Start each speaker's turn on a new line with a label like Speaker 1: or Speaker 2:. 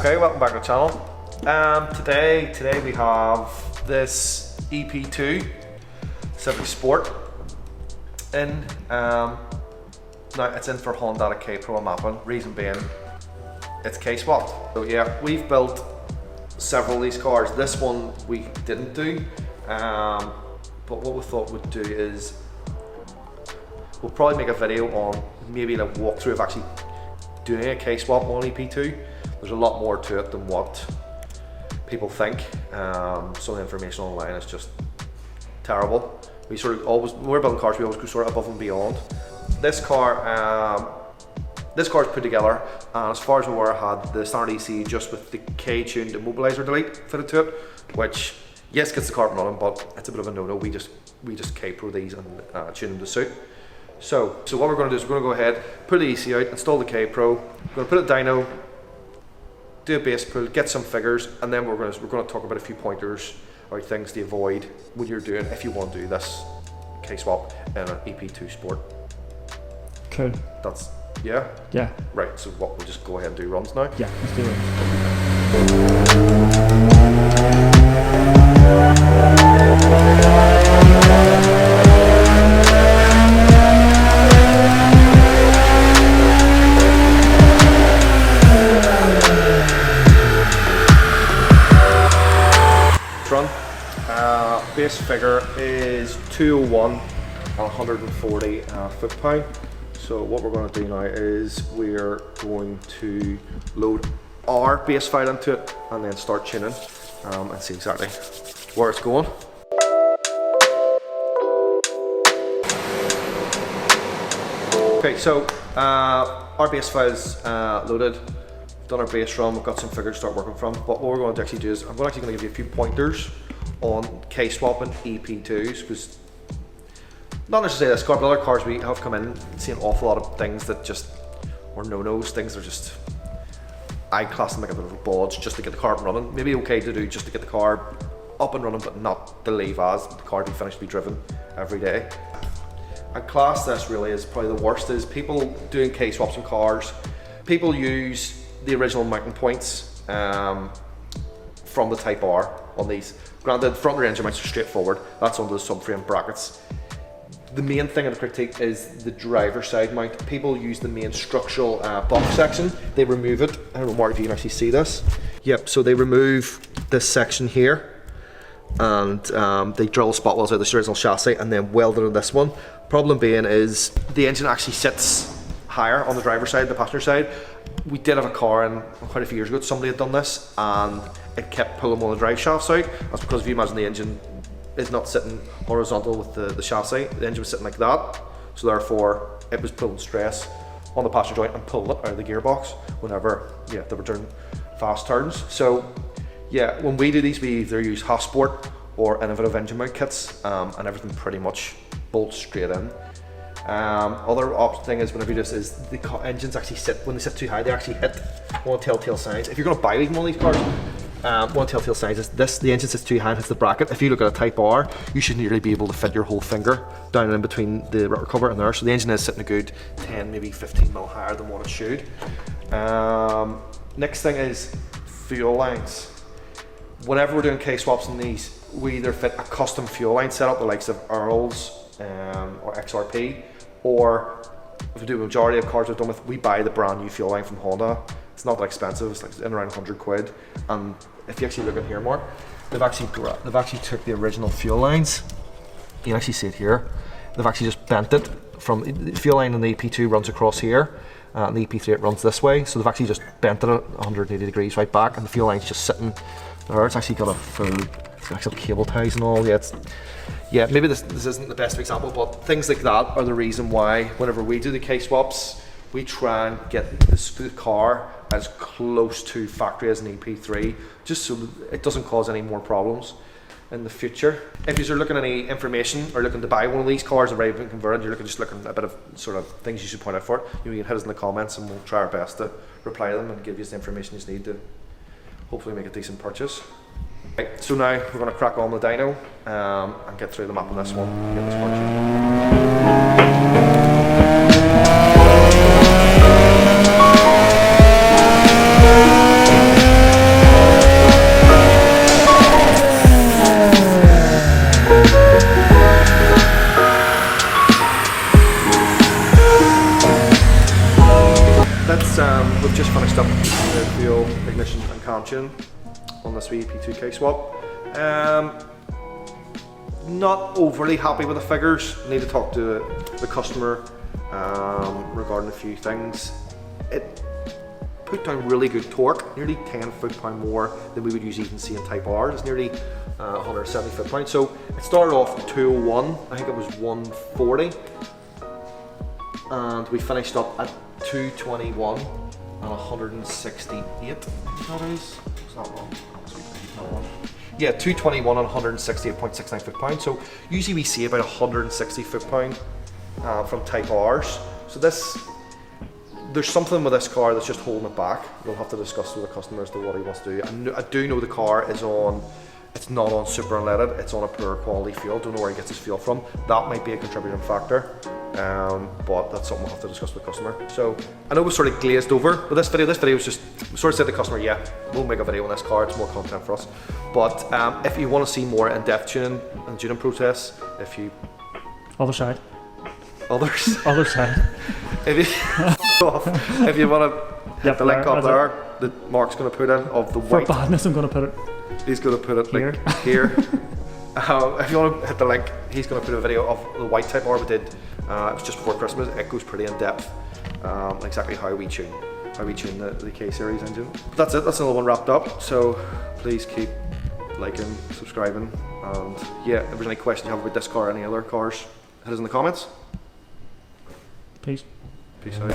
Speaker 1: Okay, welcome back to the channel. Today we have this EP2 Civic Sport in. Now it's in for Honda KPro mapping. Reason being, it's K-swapped. So yeah, we've built several of these cars. This one we didn't do, but what we thought we'd do is we'll probably make a video on maybe a walkthrough of actually doing a K-swap on EP2. There's a lot more to it than what people think. Some of the information online is just terrible. We sort of always, when we're building cars, we always go sort of above and beyond. This car is put together, and as far as we were, had the standard ECU just with the K-tuned immobilizer delete fitted to it, which yes gets the car running, but it's a bit of a no-no. We just KPro these and tune them to suit. So what we're going to do is we're going to go ahead, put the ECU out, install the KPro, we're going to put a dyno, do a base pull, get some figures, and then we're going to talk about a few pointers or things to avoid when you're doing, if you want to do this K-swap in an EP2 Sport.
Speaker 2: Cool.
Speaker 1: That's, yeah?
Speaker 2: Yeah.
Speaker 1: Right, so what, we'll just go ahead and do runs now?
Speaker 2: Yeah, let's do it.
Speaker 1: Run. Base figure is 201 and 140 foot-pound. So what we're going to do now is we're going to load our base file into it and then start tuning and see exactly where it's going. Okay, so our base file is loaded. We've done our base run, we've got some figures to start working from, but what we're going to actually do is I'm actually going to give you a few pointers on K-swapping EP2s, because not necessarily this car, but other cars we have come in see an awful lot of things that just are no-nos, things that are just, I class them like a bit of a bodge just to get the car up and running. Maybe okay to do just to get the car up and running, but not to leave as the car to be finished to be driven every day. I class this really as probably the worst is people doing K-swaps in cars. People use the original mounting points from the Type R on these. Granted, front rear engine mounts are straightforward. That's under the subframe brackets. The main thing in the critique is the driver side mount. People use the main structural box section. They remove it. I don't know, Mark, if you can actually see this. Yep, so they remove this section here and they drill spot welds out of the original chassis and then weld it on this one. Problem being is the engine actually sits higher on the driver's side, the passenger side. We did have a car in quite a few years ago, somebody had done this and it kept pulling one of the drive shafts out. That's because if you imagine the engine is not sitting horizontal with the chassis, the engine was sitting like that, so therefore it was pulling stress on the passenger joint and pulling it out of the gearbox whenever they were doing fast turns. So yeah, when we do these, we either use half sport or innovative engine mount kits, and everything pretty much bolts straight in. Other thing is whenever you do this is the engines actually sit, when they sit too high, they actually hit one of the telltale signs. If you're going to buy one of these cars, one of the telltale signs is this: the engine sits too high and hits the bracket. If you look at a Type R, you should nearly be able to fit your whole finger down in between the rotor cover and there. So the engine is sitting a good 10, maybe 15 mil higher than what it should. Next thing is fuel lines. Whenever we're doing K-swaps on these, we either fit a custom fuel line setup, the likes of Earl's or XRP, or if we do a majority of cars we've done with, we buy the brand new fuel line from Honda. It's not that expensive, it's like in around 100 quid. And if you actually look in here, Mark, they've actually took the original fuel lines. You can actually see it here. They've actually just bent it from the fuel line on the EP2 runs across here, and the EP3 it runs this way. So they've actually just bent it 180 degrees right back, and the fuel line's just sitting there. It's actually got a full actual cable ties and all. Yeah, maybe this isn't the best example, but things like that are the reason why whenever we do the K-swaps, we try and get the car as close to factory as an EP3, just so it doesn't cause any more problems in the future. If you're looking at any information or looking to buy one of these cars already been converted, you're looking at a bit of sort of things you should point out for it, you can hit us in the comments and we'll try our best to reply to them and give you the information you need to hopefully make a decent purchase. Right, so now we're going to crack on the dyno and get through the map on this one and get this purchase. That's we've just finished up the fuel, ignition and cam tune on this wee P2K swap. Not overly happy with the figures. Need to talk to the customer regarding a few things. It put down really good torque, nearly 10 foot-pound more than we would usually even see in Type R. It's nearly 170 foot-pound. So it started off at 201, I think it was 140, and we finished up at 221 and 168. That is not wrong. Yeah, 221 and 168.69 foot-pound. So usually we see about 160 foot-pound from Type Rs. So there's something with this car that's just holding it back. We'll have to discuss with the customer as to what he wants to do. I do know the car is on, it's not on super unleaded, it's on a poor quality fuel. Don't know where he gets his fuel from. That might be a contributing factor, but that's something we'll have to discuss with the customer. So I know we sort of glazed over with this video. This video was just, we sort of said to the customer, yeah, we'll make a video on this car, it's more content for us. But if you want to see more in-depth tuning and tuning process, if you...
Speaker 2: Other side.
Speaker 1: Others?
Speaker 2: Other side.
Speaker 1: If you want to hit the link up there that Mark's going to put in of the
Speaker 2: For
Speaker 1: white.
Speaker 2: badness, I'm going to put it.
Speaker 1: He's going to put it
Speaker 2: Here.
Speaker 1: like here. If you want to hit the link, he's going to put a video of the white Type R we did. It was just before Christmas. It goes pretty in depth, exactly how we tune the K series engine. But that's it. That's another one wrapped up. So please keep liking, subscribing, and yeah, if there's any questions you have about this car or any other cars, hit us in the comments.
Speaker 2: Peace.
Speaker 1: Peace out.